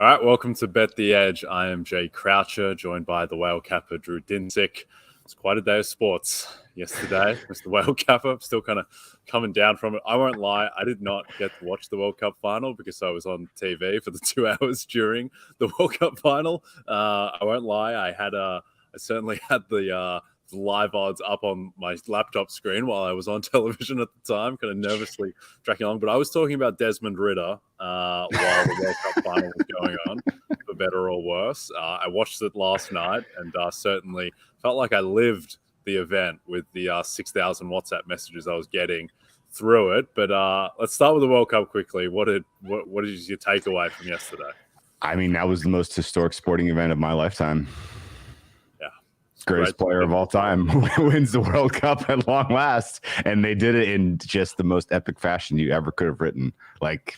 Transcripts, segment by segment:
All right, welcome to Bet the Edge. I am Jay Croucher, joined by the whale capper Drew Dinsick. It's quite a day of sports yesterday. Mr. Whale Capper, still kind of coming down from it. I won't lie, I did not get to watch the World Cup final because I was on TV for the 2 hours during the World Cup final. I won't lie, I certainly had the live odds up on my laptop screen while I was on television at the time, kind of nervously tracking along. But I was talking about Desmond Ritter while the World Cup final was going on, for better or worse. I watched it last night and certainly felt like I lived the event with the 6,000 WhatsApp messages I was getting through it. But let's start with the World Cup quickly. What is your takeaway from yesterday? I mean, that was the most historic sporting event of my lifetime. Greatest player of all time wins the World Cup at long last, and they did it in just the most epic fashion you ever could have written. Like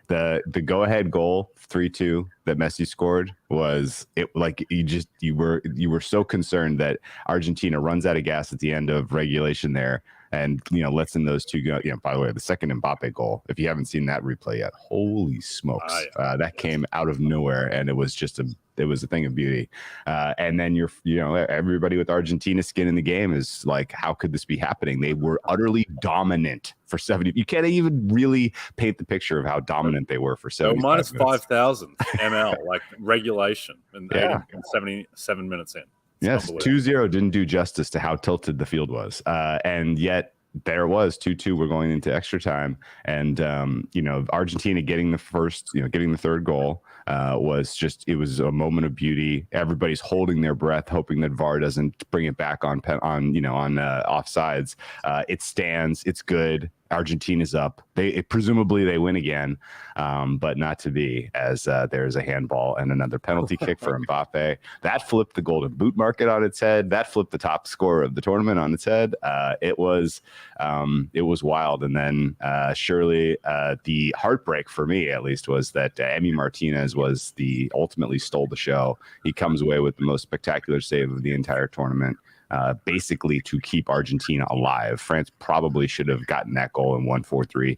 the go-ahead goal 3-2 that Messi scored was it like you were so concerned that Argentina runs out of gas at the end of regulation there and lets in those two go. By the way, the second Mbappe goal, if you haven't seen that replay yet, holy smokes, that came out of nowhere, and it was just it was a thing of beauty. And then everybody with Argentina skin in the game is like, how could this be happening? They were utterly dominant for 70. You can't even really paint the picture of how dominant they were for 70. Minus 5,000 ml, like regulation, and 77 minutes in. Yes, 2-0 didn't do justice to how tilted the field was. And yet there it was 2-2. We're going into extra time. And, Argentina getting the third goal it was a moment of beauty. Everybody's holding their breath, hoping that VAR doesn't bring it back on offsides. It stands. It's good. Argentina's up. Presumably they win again, but not to be, as there's a handball and another penalty kick for Mbappe. That flipped the Golden Boot market on its head. That flipped the top scorer of the tournament on its head. It was wild. And then surely the heartbreak for me, at least, was that Emi Martinez ultimately stole the show. He comes away with the most spectacular save of the entire tournament. Basically to keep Argentina alive. France probably should have gotten that goal and won 4-3.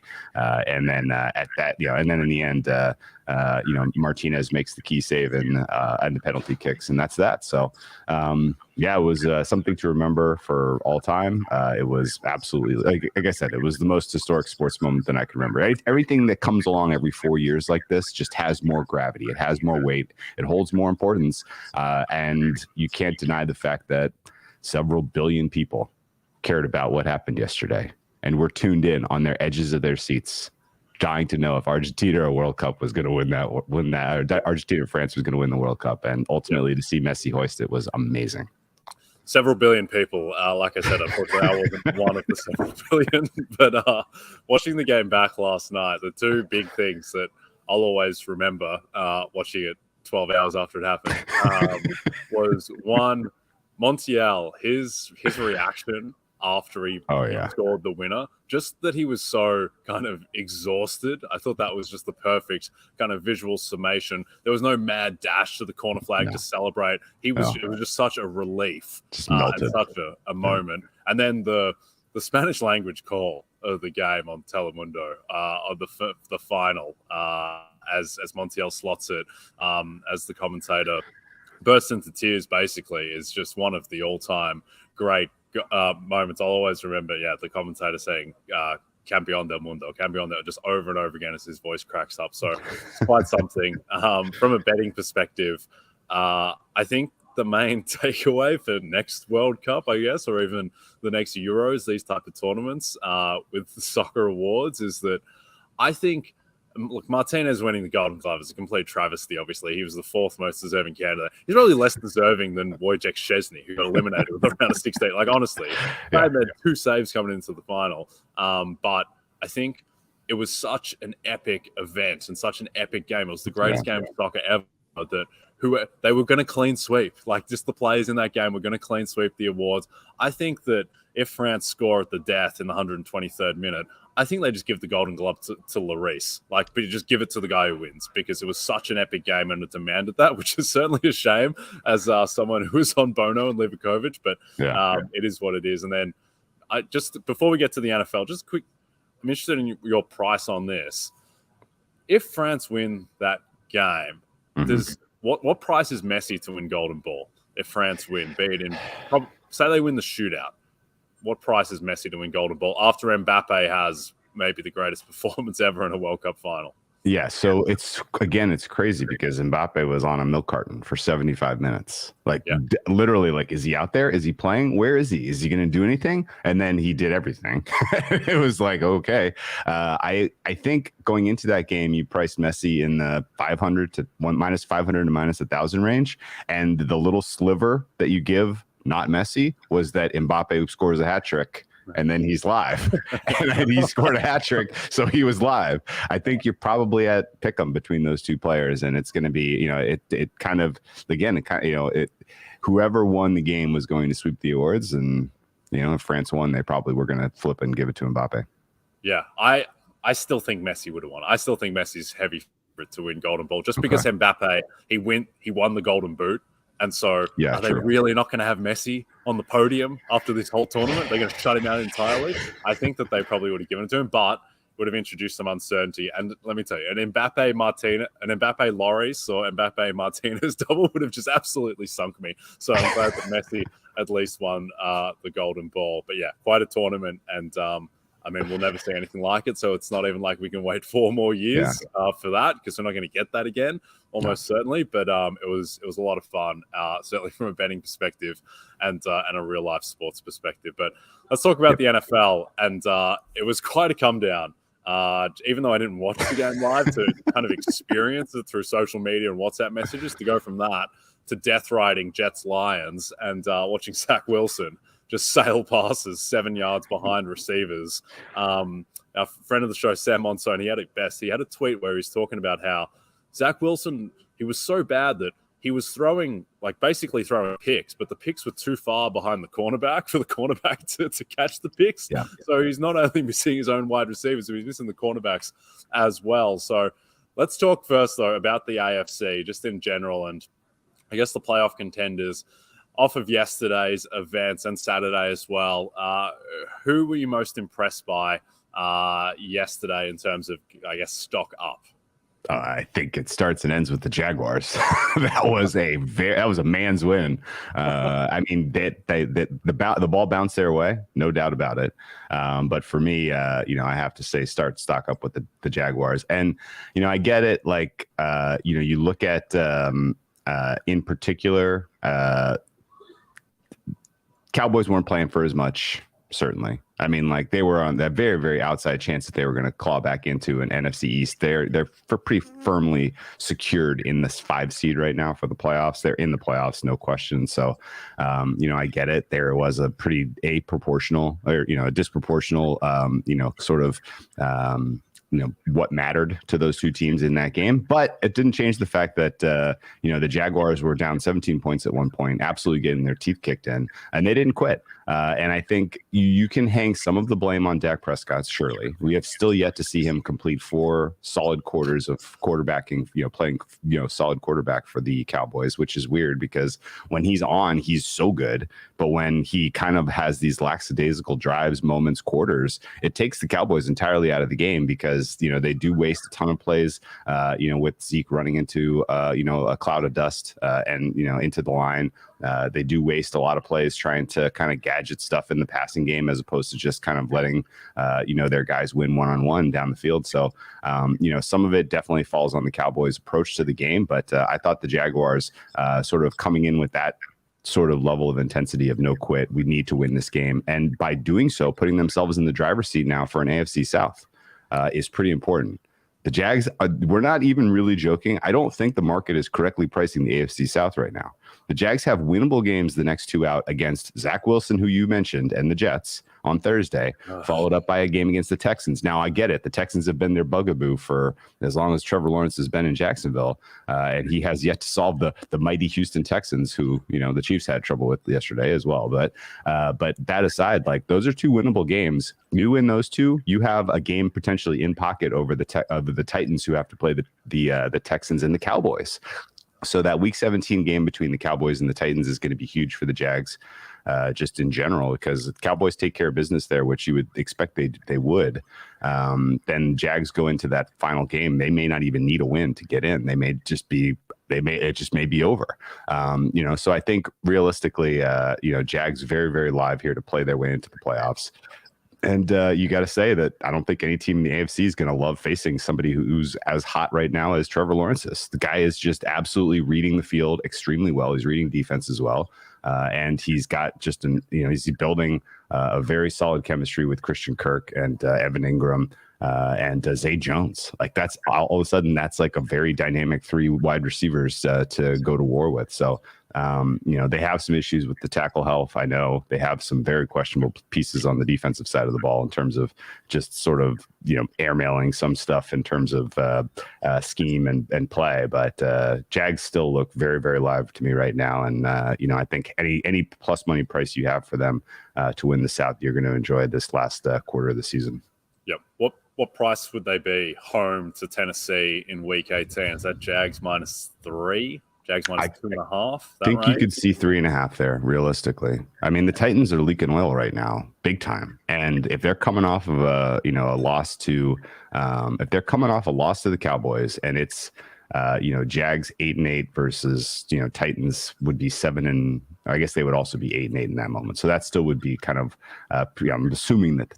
And then and then in the end, Martinez makes the key save and the penalty kicks, and that's that. So, it was something to remember for all time. It was absolutely, like I said, it was the most historic sports moment that I can remember. Everything that comes along every 4 years like this just has more gravity. It has more weight. It holds more importance. And you can't deny the fact that several billion people cared about what happened yesterday and were tuned in on their edges of their seats, dying to know if Argentina or World Cup was going to win that, Argentina or France was going to win the World Cup. And ultimately to see Messi hoist it was amazing. Several billion people. Like I said, unfortunately, I wasn't one of the several billion. But watching the game back last night, the two big things that I'll always remember watching it 12 hours after it happened was one, Montiel, his reaction after he scored the winner, just that he was so kind of exhausted. I thought that was just the perfect kind of visual summation. There was no mad dash to the corner flag to celebrate. It was just such a relief and such a moment. And then the Spanish language call of the game on Telemundo of the final as Montiel slots it as the commentator bursts into tears, basically, is just one of the all-time great moments. I'll always remember, the commentator saying, Campeón del Mundo, Campeón del, just over and over again as his voice cracks up. So it's quite something. From a betting perspective, I think the main takeaway for next World Cup, I guess, or even the next Euros, these type of tournaments with the soccer awards, is that I think, look, Martinez winning the Golden Glove is a complete travesty, obviously. He was the fourth most deserving candidate. He's probably less deserving than Wojciech Szczesny, who got eliminated with a round of 16. Like, honestly, they had 2 saves coming into the final. But I think it was such an epic event and such an epic game. It was the greatest game of soccer ever, that they were going to clean sweep. Like, just the players in that game were going to clean sweep the awards. I think that if France score at the death in the 123rd minute, I think they just give the Golden Glove to Lloris. But you just give it to the guy who wins, because it was such an epic game and it demanded that, which is certainly a shame as someone who was on Bono and Livakovic, but it is what it is. And then before we get to the NFL, just quick, I'm interested in your price on this. If France win that game, Does what price is Messi to win Golden Ball if France win? Be it say they win the shootout. What price is Messi to win Golden Ball after Mbappe has maybe the greatest performance ever in a World Cup final? Yeah, so it's crazy because Mbappe was on a milk carton for 75 minutes. Like literally, like, is he out there? Is he playing? Where is he? Is he going to do anything? And then he did everything. It was like, okay. I think going into that game, you priced Messi in the 500 to minus 500 to minus 1,000 range. And the little sliver that you give not Messi was that Mbappe scores a hat trick. And then he's live, and then he scored a hat trick, so he was live. I think you're probably at pick 'em between those two players, and it's going to be, whoever won the game was going to sweep the awards, and if France won, they probably were going to flip and give it to Mbappe. Yeah, I still think Messi would have won. I still think Messi's heavy favorite to win Golden Ball, just because Mbappe he won the Golden Boot. And so are they really not going to have Messi on the podium after this whole tournament? They're going to shut him out entirely? I think that they probably would have given it to him, but would have introduced some uncertainty. And let me tell you, an Mbappe Lloris or Mbappe Martinez double would have just absolutely sunk me. So I'm glad that Messi at least won the Golden Ball. But yeah, quite a tournament. And we'll never see anything like it. So it's not even like we can wait 4 more years for that, because we're not going to get that again, almost certainly. But it was a lot of fun, certainly from a betting perspective and a real life sports perspective. But let's talk about the NFL. And it was quite a come down. Even though I didn't watch the game live, to kind of experience it through social media and WhatsApp messages, to go from that to death riding Jets-Lions and watching Zach Wilson just sail passes 7 yards behind receivers. Our friend of the show, Sam Monson, he had it best. He had a tweet where he's talking about how Zach Wilson, he was so bad that he was basically throwing picks, but the picks were too far behind the cornerback for the cornerback to catch the picks. Yeah. So he's not only missing his own wide receivers, he's missing the cornerbacks as well. So let's talk first, though, about the AFC, just in general, and I guess the playoff contenders off of yesterday's events and Saturday as well. Who were you most impressed by yesterday in terms of, I guess, stock up? I think it starts and ends with the Jaguars. That was a man's win. The ball bounced their way, no doubt about it. But for me, I have to say, stock up with the Jaguars. And I get it. Like, you look at in particular, Cowboys weren't playing for as much. Certainly. They were on that very, very outside chance that they were going to claw back into an NFC East. They're pretty firmly secured in this 5 seed right now for the playoffs. They're in the playoffs, no question. So, I get it. There was a pretty disproportional, what mattered to those two teams in that game. But it didn't change the fact that, the Jaguars were down 17 points at one point, absolutely getting their teeth kicked in, and they didn't quit. And I think you can hang some of the blame on Dak Prescott, surely. We have still yet to see him complete 4 solid quarters of quarterbacking, playing, solid quarterback for the Cowboys, which is weird because when he's on, he's so good. But when he kind of has these lackadaisical drives, moments, quarters, it takes the Cowboys entirely out of the game because, they do waste a ton of plays, with Zeke running into, a cloud of dust and, into the line. They do waste a lot of plays trying to kind of gadget stuff in the passing game as opposed to just kind of letting, their guys win one-on-one down the field. So, some of it definitely falls on the Cowboys' approach to the game. But I thought the Jaguars sort of coming in with that sort of level of intensity of no quit. We need to win this game. And by doing so, putting themselves in the driver's seat now for an AFC South is pretty important. The Jags, we're not even really joking. I don't think the market is correctly pricing the AFC South right now. The Jags have winnable games the next 2 out against Zach Wilson, who you mentioned, and the Jets on Thursday, followed up by a game against the Texans. Now, I get it. The Texans have been their bugaboo for as long as Trevor Lawrence has been in Jacksonville, and he has yet to solve the mighty Houston Texans, who, the Chiefs had trouble with yesterday as well. But that aside, those are 2 winnable games. You win those 2, you have a game potentially in pocket over the Titans, who have to play the Texans and the Cowboys. So that Week 17 game between the Cowboys and the Titans is going to be huge for the Jags, just in general, because the Cowboys take care of business there, which you would expect they would. Then Jags go into that final game. They may not even need a win to get in. They may just be it just may be over. So I think realistically, Jags very, very live here to play their way into the playoffs. And you got to say that I don't think any team in the AFC is going to love facing somebody who's as hot right now as Trevor Lawrence is. The guy is just absolutely reading the field extremely well. He's reading defense as well. And he's got just he's building a very solid chemistry with Christian Kirk and Evan Ingram and Zay Jones. Like that's all of a sudden that's like a very dynamic 3 wide receivers to go to war with. So they have some issues with the tackle health. I know they have some very questionable pieces on the defensive side of the ball in terms of just sort of, airmailing some stuff in terms of scheme and play. But Jags still look very, very live to me right now. And, I think any plus money price you have for them to win the South, you're going to enjoy this last quarter of the season. Yep. What price would they be home to Tennessee in Week 18? Is that Jags -3? Jags minus 2.5. I think you could see 3.5 there, realistically. I mean, the Titans are leaking oil right now, big time. And if they're coming off of a loss to, the Cowboys, and it's, Jags 8-8 versus, Titans would be 7, I guess they would also be 8-8 in that moment. So that still would be kind of, I'm assuming that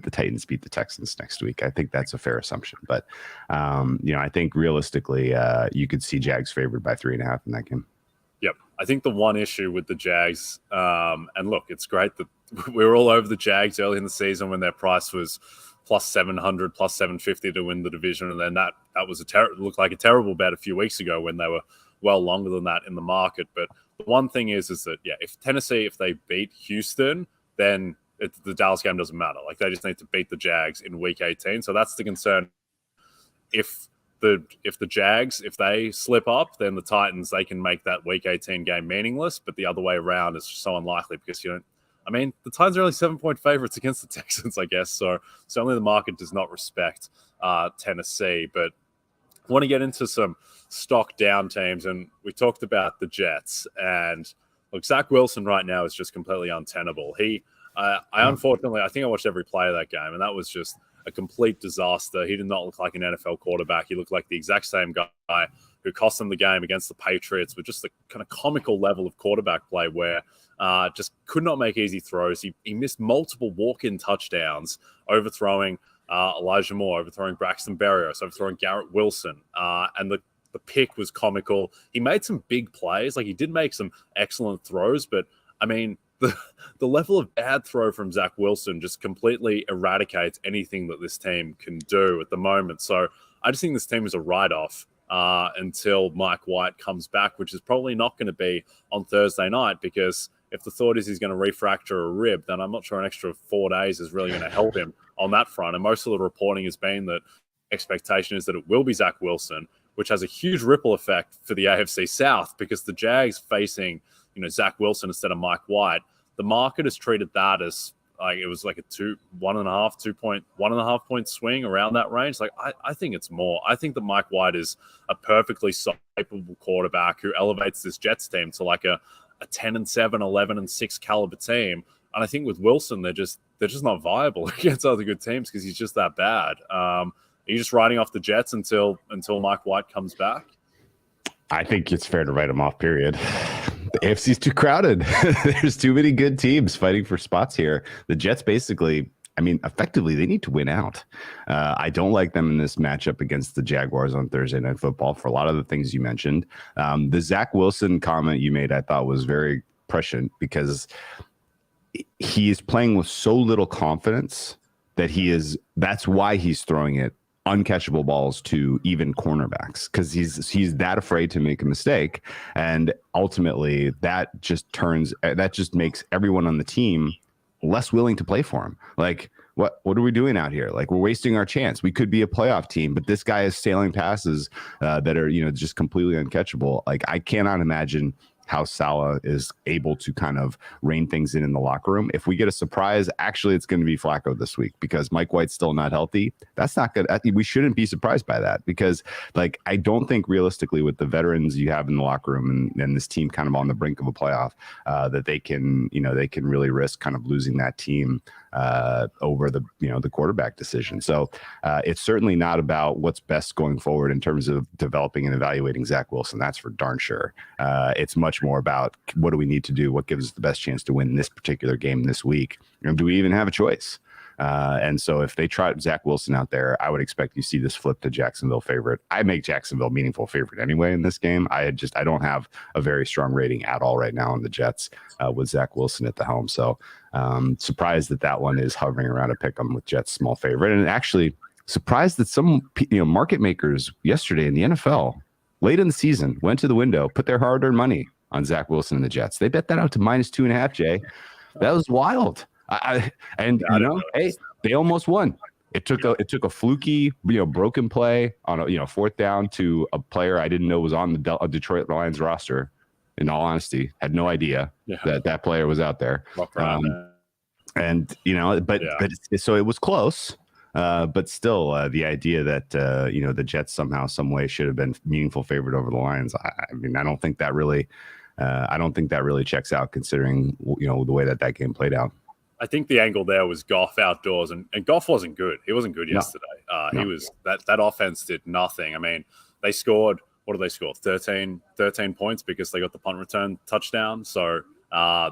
the Titans beat the Texans next week. I think that's a fair assumption. But, I think realistically, you could see Jags favored by 3.5 in that game. Yep. I think the one issue with the Jags, and look, it's great that we were all over the Jags early in the season when their price was plus 700, plus 750 to win the division. And then that was looked like a terrible bet a few weeks ago when they were well longer than that in the market. But the one thing is that, if Tennessee, if they beat Houston, then the Dallas game doesn't matter. Like they just need to beat the Jags in Week 18. So that's the concern. If the Jags, if they slip up, then the Titans, they can make that Week 18 game meaningless. But the other way around is so unlikely because the Titans are only 7-point favorites against the Texans, I guess. So certainly the market does not respect Tennessee. But I want to get into some stock down teams, and we talked about the Jets. And look, Zach Wilson right now is just completely untenable. Unfortunately, I think I watched every play of that game, and that was just a complete disaster. He did not look like an NFL quarterback. He looked like the exact same guy who cost them the game against the Patriots with just the kind of comical level of quarterback play where just could not make easy throws. He missed multiple walk-in touchdowns, overthrowing Elijah Moore, overthrowing Braxton Berrios, overthrowing Garrett Wilson, and the pick was comical. He made some big plays. Like he did make some excellent throws, but the level of bad throw from Zach Wilson just completely eradicates anything that this team can do at the moment. So I just think this team is a write-off until Mike White comes back, which is probably not going to be on Thursday night because if the thought is he's going to refracture a rib, then I'm not sure an extra 4 days is really going to help him on that front. And most of the reporting has been that expectation is that it will be Zach Wilson, which has a huge ripple effect for the AFC South because the Jags facing Zach Wilson instead of Mike White, the market has treated that as like it was like a 1.5 point swing around that range. Like I think it's more. I think that Mike White is a perfectly capable quarterback who elevates this Jets team to like a 10-7, 11-6 caliber team. And I think with Wilson, they're just not viable against other good teams because he's just that bad. Are you just riding off the Jets until Mike White comes back? I think it's fair to write him off, period. The AFC's too crowded. There's too many good teams fighting for spots here. The Jets basically, effectively, they need to win out. I don't like them in this matchup against the Jaguars on Thursday Night Football for a lot of the things you mentioned. The Zach Wilson comment you made, I thought was very prescient because he is playing with so little confidence that's why he's throwing it uncatchable balls to even cornerbacks because he's that afraid to make a mistake, and ultimately that just makes everyone on the team less willing to play for him. Like what are we doing out here? Like we're wasting our chance. We could be a playoff team, but this guy is sailing passes that are just completely uncatchable. Like I cannot imagine how Saleh is able to kind of rein things in the locker room. If we get a surprise, actually, it's going to be Flacco this week because Mike White's still not healthy. That's not good. I think we shouldn't be surprised by that because, like, I don't think realistically with the veterans you have in the locker room and this team kind of on the brink of a playoff, that they can really risk kind of losing that team over the quarterback decision. So it's certainly not about what's best going forward in terms of developing and evaluating Zach Wilson. That's for darn sure. It's much more about what do we need to do? What gives us the best chance to win this particular game this week? And do we even have a choice? And so if they try Zach Wilson out there, I would expect you see this flip to Jacksonville favorite. I make Jacksonville meaningful favorite anyway in this game. I don't have a very strong rating at all right now on the Jets with Zach Wilson at the helm. So surprised that one is hovering around a pick 'em with Jets small favorite. And actually surprised that some market makers yesterday in the NFL late in the season went to the window, put their hard-earned money on Zach Wilson and the Jets. They bet that out to -2.5, Jay. That was wild. Hey, they almost won. It took a fluky, broken play on a fourth down to a player I didn't know was on the Detroit Lions roster. In all honesty, had no idea that player was out there. So it was close. But still, the idea that the Jets somehow, some way should have been meaningful favorite over the Lions. I mean, I don't think that really checks out considering the way that game played out. I think the angle there was Goff outdoors, and Goff wasn't good. He wasn't good yesterday. He was that offense did nothing. I mean, they scored. What did they score? 13 points because they got the punt return touchdown. So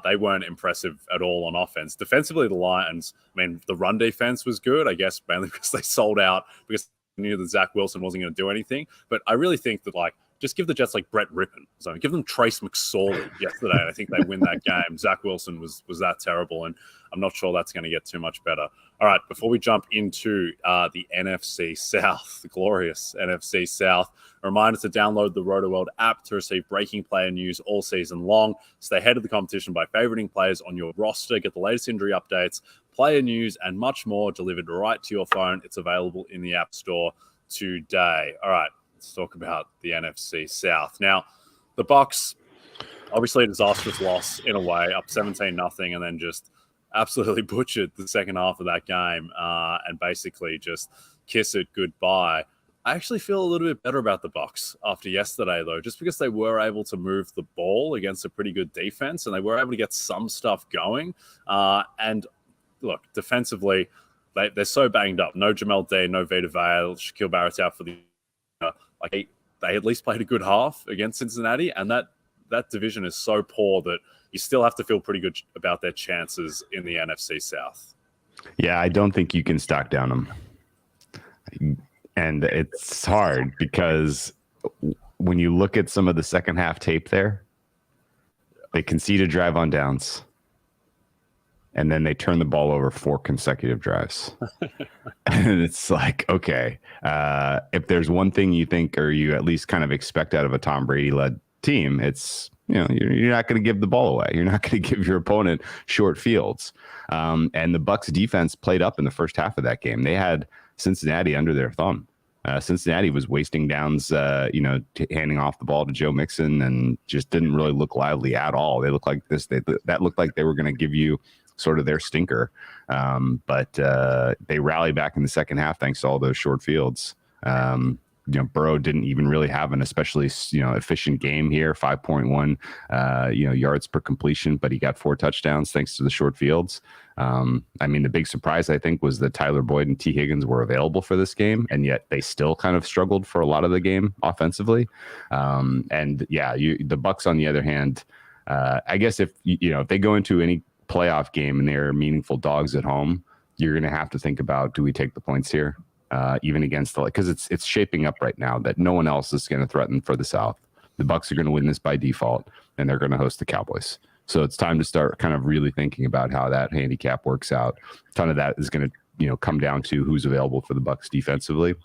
they weren't impressive at all on offense. Defensively, the Lions, I mean, the run defense was good, I guess, mainly because they sold out because they knew that Zach Wilson wasn't going to do anything. But I really think that, just give the Jets Brett Rippon. So give them Trace McSorley yesterday. I think they win that game. Zach Wilson was that terrible, and I'm not sure that's going to get too much better. All right, before we jump into the NFC South, the glorious NFC South, a reminder to download the RotoWorld app to receive breaking player news all season long. Stay ahead of the competition by favoriting players on your roster. Get the latest injury updates, player news, and much more delivered right to your phone. It's available in the App Store today. All right. Let's talk about the NFC South. Now, the Bucs, obviously a disastrous loss in a way, up 17-0, and then just absolutely butchered the second half of that game and basically just kiss it goodbye. I actually feel a little bit better about the Bucs after yesterday, though, just because they were able to move the ball against a pretty good defense, and they were able to get some stuff going. And look, defensively, they're so banged up. No Jamel Dean, no Vita Vea, Shaquille Barrett's out for the they at least played a good half against Cincinnati, and that division is so poor that you still have to feel pretty good about their chances in the NFC South. Yeah, I don't think you can stock down them. And it's hard because when you look at some of the second half tape there, they concede a drive on downs, and then they turn the ball over 4 consecutive drives. And it's okay, if there's one thing you think or you at least kind of expect out of a Tom Brady-led team, it's, you're not going to give the ball away. You're not going to give your opponent short fields. And the Bucs defense played up in the first half of that game. They had Cincinnati under their thumb. Cincinnati was wasting downs, handing off the ball to Joe Mixon and just didn't really look lively at all. They looked like this. That looked like they were going to give you sort of their stinker. But they rallied back in the second half thanks to all those short fields. Burrow didn't even really have an especially, efficient game here, 5.1, yards per completion, but he got 4 touchdowns thanks to the short fields. The big surprise, I think, was that Tyler Boyd and T. Higgins were available for this game, and yet they still kind of struggled for a lot of the game offensively. The Bucs, on the other hand, I guess if they go into any playoff game and they're meaningful dogs at home, you're going to have to think about, do we take the points here? Even against because it's shaping up right now that no one else is going to threaten for the South. The Bucs are going to win this by default, and they're going to host the Cowboys. So it's time to start kind of really thinking about how that handicap works out. A ton of that is going to come down to who's available for the Bucs defensively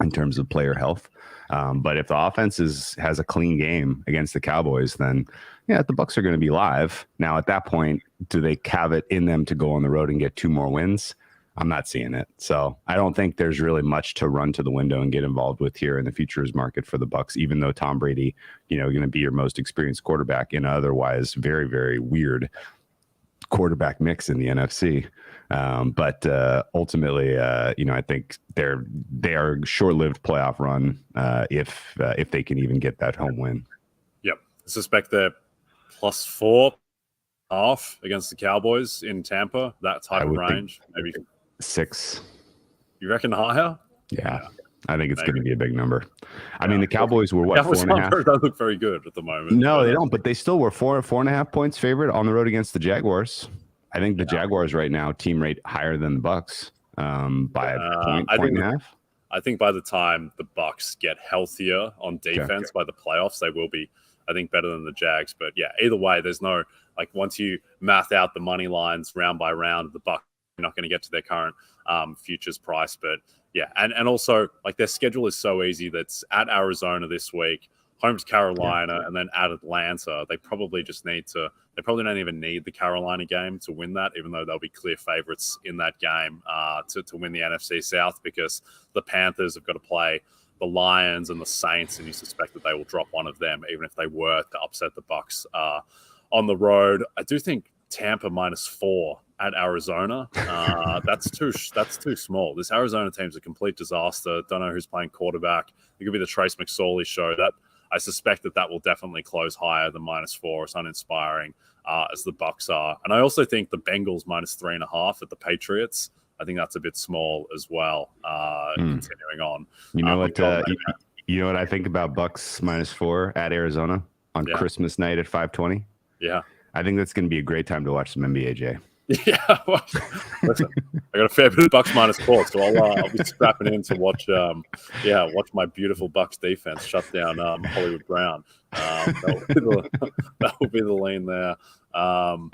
in terms of player health. But if the offense has a clean game against the Cowboys, then the Bucs are going to be live. Now at that point, do they have it in them to go on the road and get 2 more wins? I'm not seeing it. So I don't think there's really much to run to the window and get involved with here in the futures market for the Bucs, even though Tom Brady, going to be your most experienced quarterback in an otherwise very, very weird quarterback mix in the NFC. But ultimately, I think they are a short-lived playoff run if they can even get that home win. Yep. I suspect they're +4.5 against the Cowboys in Tampa. That type of range, maybe 6. You reckon higher? Yeah. I think it's going to be a big number. I mean, the Cowboys were what, Cowboys 4.5? Don't look very good at the moment. No, they don't. But they still were 4.5 points favorite on the road against the Jaguars. I think the Jaguars right now team rate higher than the Bucs by a point and a half. I think by the time the Bucs get healthier on defense by the playoffs, they will be, I think, better than the Jags. But yeah, either way, there's no once you math out the money lines round by round, the Bucs are not going to get to their current futures price. But yeah, and also their schedule is so easy. That's at Arizona this week, home to Carolina, and then at Atlanta. They probably just need to. They probably don't even need the Carolina game to win that, even though they'll be clear favorites in that game to win the NFC South, because the Panthers have got to play the Lions and the Saints, and you suspect that they will drop one of them, even if they were to upset the Bucs on the road. I do think Tampa -4 at Arizona. That's too small. This Arizona team's a complete disaster. Don't know who's playing quarterback. It could be the Trace McSorley show. That I suspect that will definitely close higher than -4. It's uninspiring as the Bucs are. And I also think the Bengals -3.5 at the Patriots. I think that's a bit small as well. Continuing on. You know what I think about Bucs -4 at Arizona on Christmas night at 5:20? Yeah. I think that's going to be a great time to watch some NBA, Jay. Yeah, well, listen, I got a fair bit of Bucs -4, so I'll be strapping in to watch my beautiful Bucs defense shut down Hollywood Brown. That will be the lean there. Do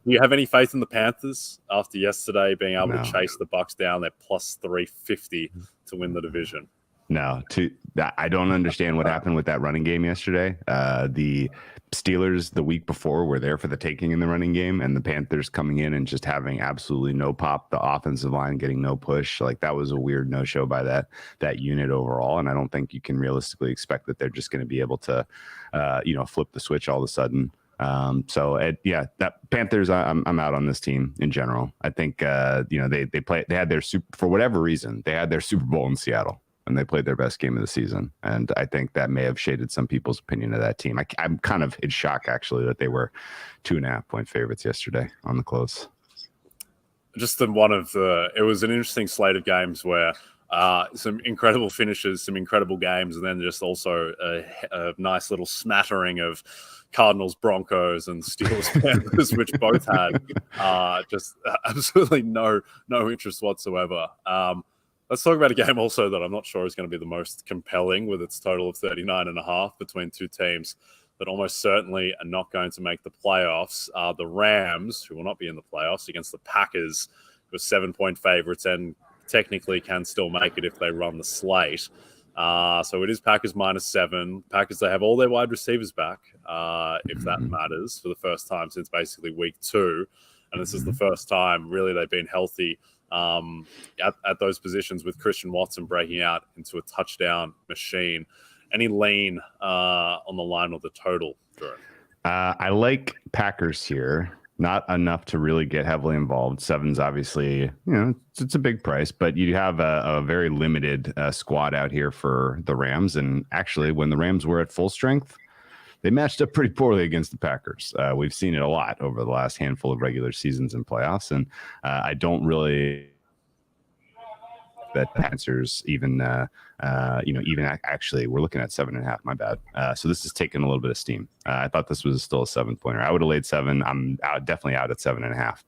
you have any faith in the Panthers after yesterday being able to chase the Bucs down? They're +350 to win the division. No, I don't understand what happened with that running game yesterday. The Steelers the week before were there for the taking in the running game, and the Panthers coming in and just having absolutely no pop. The offensive line getting no push. That was a weird no-show by that unit overall. And I don't think you can realistically expect that they're just going to be able to, flip the switch all of a sudden. That Panthers, I'm out on this team in general. I think they had their for whatever reason they had their Super Bowl in Seattle, and they played their best game of the season. And I think that may have shaded some people's opinion of that team. I'm kind of in shock, actually, that they were 2.5 point favorites yesterday on the close. Just it was an interesting slate of games where some incredible finishes, some incredible games, and then just also a nice little smattering of Cardinals, Broncos, and Steelers, Panthers, which both had just absolutely no interest whatsoever. Let's talk about a game also that I'm not sure is going to be the most compelling, with its total of 39.5 between two teams that almost certainly are not going to make the playoffs. The Rams, who will not be in the playoffs, against the Packers, who are 7-point favorites and technically can still make it if they run the slate. So it is Packers -7. Packers, they have all their wide receivers back, if that matters, for the first time since basically week 2. And this is the first time really they've been healthy at those positions, with Christian Watson breaking out into a touchdown machine. Any lean on the line or the total, Drew? I like Packers here. Not enough to really get heavily involved. 7's obviously, it's a big price, but you have a very limited squad out here for the Rams. And actually, when the Rams were at full strength, they matched up pretty poorly against the Packers. We've seen it a lot over the last handful of regular seasons and playoffs. And I don't really bet the answers even actually we're looking at 7.5. My bad. So this is taking a little bit of steam. I thought this was still a 7-pointer. I would have laid 7. I'm definitely out at 7.5.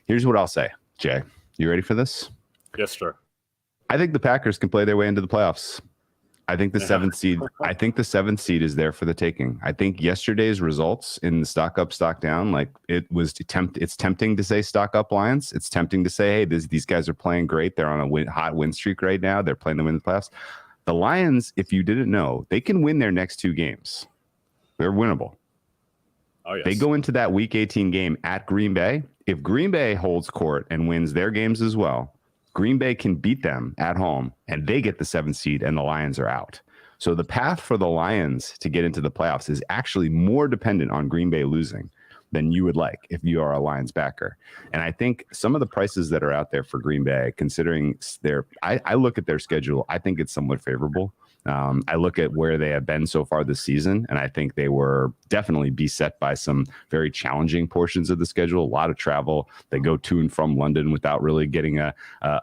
Here's what I'll say, Jay. You ready for this? Yes, sir. I think the Packers can play their way into the playoffs. I think the 7th seed. I think the 7th seed is there for the taking. I think yesterday's results in the stock up, stock down, it's tempting to say stock up Lions. It's tempting to say, hey, these guys are playing great. They're on a hot win streak right now. They're playing to win the playoffs. The Lions, if you didn't know, they can win their next 2 games. They're winnable. Oh, yes. They go into that Week 18 game at Green Bay. if Green Bay holds court and wins their games as well, Green Bay can beat them at home and they get the 7th seed and the Lions are out. So the path for the Lions to get into the playoffs is actually more dependent on Green Bay losing than you would like if you are a Lions backer. And I think some of the prices that are out there for Green Bay, considering I look at their schedule, I think it's somewhat favorable. I look at where they have been so far this season, and I think they were definitely beset by some very challenging portions of the schedule. A lot of travel. They go to and from London without really getting a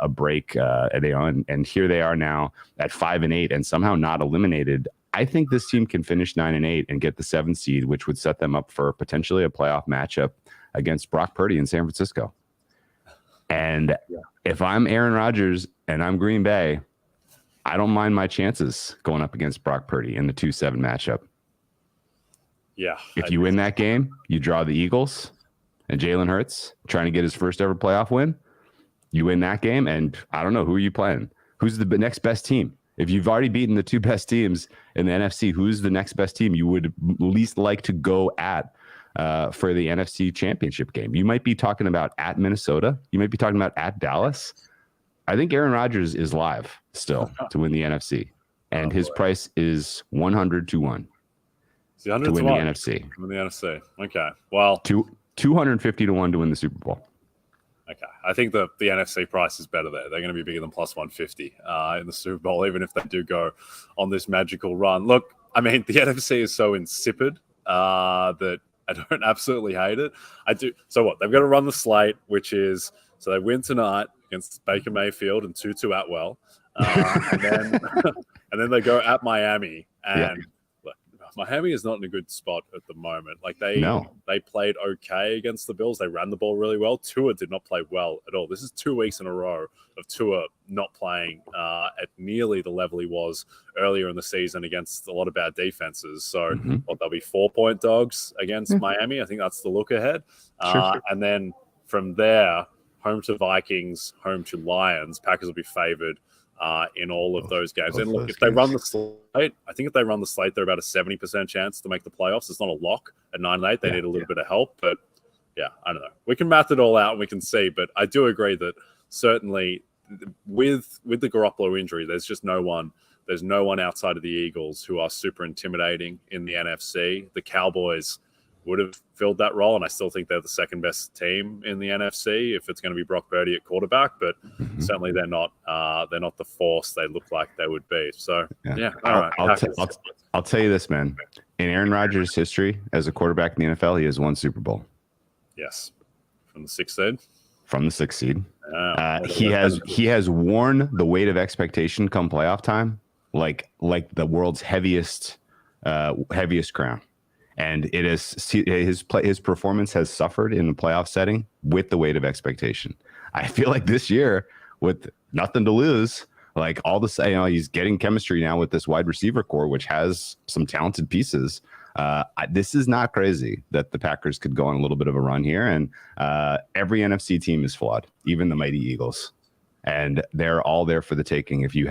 break. And here they are now at 5-8 and somehow not eliminated. I think this team can finish 9-8 and get the 7th seed, which would set them up for potentially a playoff matchup against Brock Purdy in San Francisco. And if I'm Aaron Rodgers and I'm Green Bay, I don't mind my chances going up against Brock Purdy in the 2-7 matchup. Yeah. If you win that game, you draw the Eagles and Jalen Hurts trying to get his first ever playoff win. You win that game, and I don't know, who are you playing? Who's the next best team? If you've already beaten the 2 best teams in the NFC, who's the next best team you would least like to go at for the NFC Championship game? You might be talking about at Minnesota. You might be talking about at Dallas. I think Aaron Rodgers is live still to win the NFC, and his price is 100 to 1 to win the NFC. To win the NFC. Okay. Well, 250 to 1 to win the Super Bowl. Okay. I think the NFC price is better there. They're going to be bigger than plus 150 in the Super Bowl, even if they do go on this magical run. Look, I mean, the NFC is so insipid that I don't absolutely hate it. I do. So what? They've got to run the slate, which is, so they win tonight against Baker Mayfield and Tutu Atwell. And then they go at Miami. And look, Miami is not in a good spot at the moment. Like they played okay against the Bills. They ran the ball really well. Tua did not play well at all. This is 2 weeks in a row of Tua not playing at nearly the level he was earlier in the season against a lot of bad defenses. So they'll be 4-point dogs against Miami. I think that's the look ahead. Sure. And then from there, home to Vikings, home to Lions. Packers will be favored in all of those games. And look, if they run the slate, I think if they run the slate, they're about a 70% chance to make the playoffs. It's not a lock at 9-8. They need a little bit of help. But yeah, I don't know. We can math it all out and we can see. But I do agree that certainly with the Garoppolo injury, there's just no one. There's no one outside of the Eagles who are super intimidating in the NFC. The Cowboys would have filled that role, and I still think they're the second best team in the NFC if it's going to be Brock Purdy at quarterback, but certainly they're not the force they look like they would be. So all right. I'll tell you this, man. In Aaron Rodgers' history as a quarterback in the NFL, he has won Super Bowl. Yes, from the 6th seed. From the 6th seed, he has worn the weight of expectation come playoff time, like the world's heaviest crown. And it is his performance has suffered in the playoff setting with the weight of expectation. I feel like this year, with nothing to lose, like all the he's getting chemistry now with this wide receiver core, which has some talented pieces. This is not crazy that the Packers could go on a little bit of a run here, and every NFC team is flawed, even the mighty Eagles, and they're all there for the taking. If you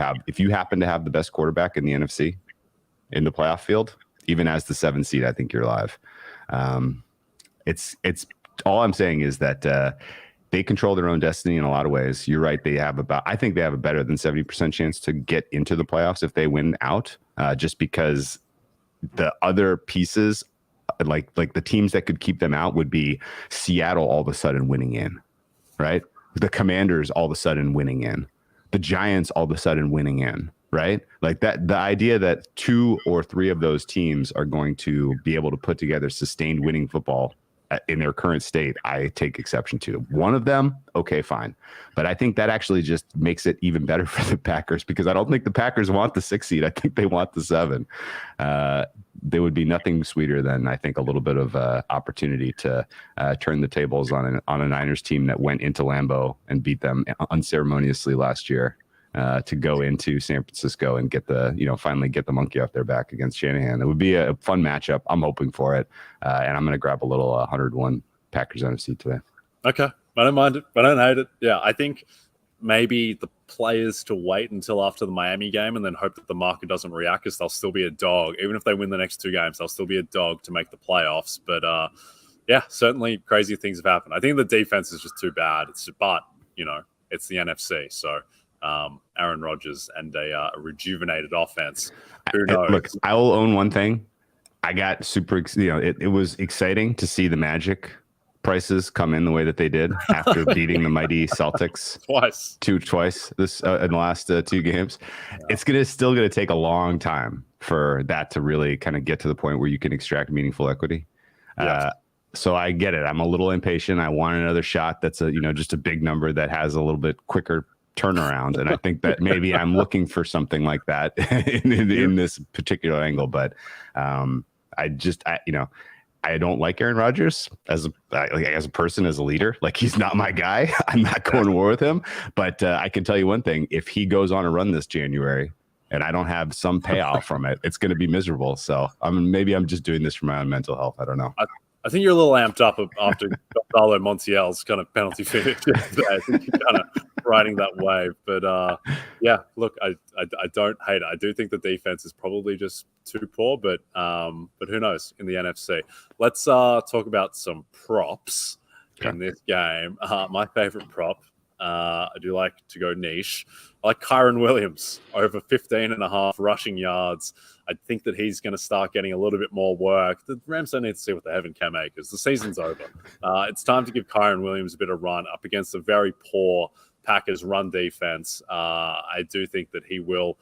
happen to have the best quarterback in the NFC in the playoff field, even as the 7th seed, I think you're live. It's all I'm saying is that they control their own destiny in a lot of ways. You're right. I think they have a better than 70% chance to get into the playoffs if they win out, just because the other pieces, like the teams that could keep them out, would be Seattle all of a sudden winning in, right? The Commanders all of a sudden winning in, the Giants all of a sudden winning in. Right? Like that, the idea that 2 or 3 of those teams are going to be able to put together sustained winning football in their current state, I take exception to. One of them, okay, fine. But I think that actually just makes it even better for the Packers, because I don't think the Packers want the 6th seed. I think they want the 7. There would be nothing sweeter than, I think, a little bit of opportunity to turn the tables on a Niners team that went into Lambeau and beat them unceremoniously last year. To go into San Francisco and finally get the monkey off their back against Shanahan. It would be a fun matchup. I'm hoping for it. And I'm going to grab a little 101 Packers NFC today. Okay. I don't mind it. I don't hate it. Yeah. I think maybe the players to wait until after the Miami game and then hope that the market doesn't react, because they'll still be a dog. Even if they win the next 2 games, they'll still be a dog to make the playoffs. But Yeah, certainly crazy things have happened. I think the defense is just too bad. But it's the NFC, so Aaron Rodgers and a rejuvenated offense. Who knows? Look, I will own one thing. I got super, it was exciting to see the Magic prices come in the way that they did after beating the mighty Celtics twice this in the last 2 games. Yeah. It's still gonna take a long time for that to really kind of get to the point where you can extract meaningful equity. Yeah. So I get it. I'm a little impatient. I want another shot that's just a big number that has a little bit quicker turnaround, and I think that maybe I'm looking for something like that in this particular angle. But I don't like Aaron Rodgers as a person, as a leader. Like, he's not my guy. I'm not going to war with him. But I can tell you one thing: if he goes on a run this January and I don't have some payoff from it, it's going to be miserable. So maybe I'm just doing this for my own mental health. I don't know. I think you're a little amped up after Gonzalo Montiel's kind of penalty finish yesterday. I think you're kind of riding that wave. But yeah, look, I don't hate it. I do think the defense is probably just too poor, but who knows in the NFC. Let's talk about some props in this game. My favorite prop, I do like to go niche. I like Kyren Williams over 15.5 rushing yards. I think that he's going to start getting a little bit more work. The Rams don't need to see what they have in Cam Akers. The season's over. It's time to give Kyren Williams a bit of run up against a very poor Packers run defense. I do think that he will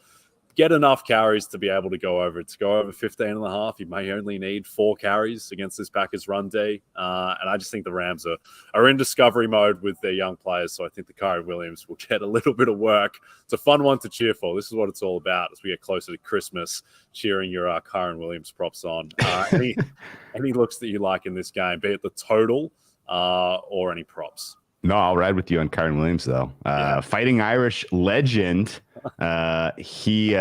get enough carries to be able to go over 15.5. You may only need 4 carries against this Packers run D. And I just think the Rams are in discovery mode with their young players. So I think the Kyren Williams will get a little bit of work. It's a fun one to cheer for. This is what it's all about as we get closer to Christmas, cheering your Kyren Williams props on. Any looks that you like in this game, be it the total or any props? No, I'll ride with you on Kyren Williams, though. Fighting Irish legend. He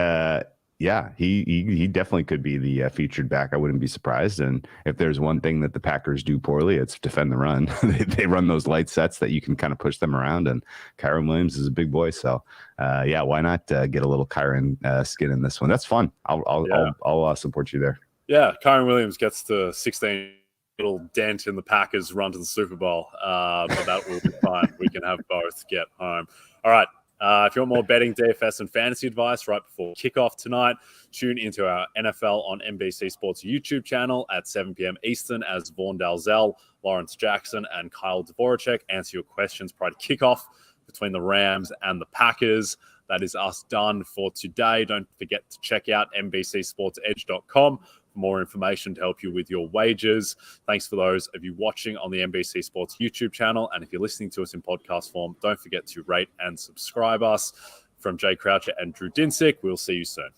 definitely could be the featured back. I wouldn't be surprised. And if there's one thing that the Packers do poorly, it's defend the run. They run those light sets that you can kind of push them around. And Kyren Williams is a big boy. So, why not get a little Kyren skin in this one? That's fun. I'll support you there. Yeah, Kyren Williams gets to 16. Little dent in the Packers run to the Super Bowl, but that will be fine. We can have both get home. All right. If you want more betting, DFS, and fantasy advice right before kickoff tonight, tune into our NFL on NBC Sports YouTube channel at 7 p.m. Eastern as Vaughn Dalzell, Lawrence Jackson, and Kyle Dvoracek answer your questions prior to kickoff between the Rams and the Packers. That is us done for today. Don't forget to check out NBCSportsEdge.com for more information to help you with your wagers. Thanks for those of you watching on the NBC Sports YouTube channel. And if you're listening to us in podcast form, don't forget to rate and subscribe us. From Jay Croucher and Drew Dinsick, we'll see you soon.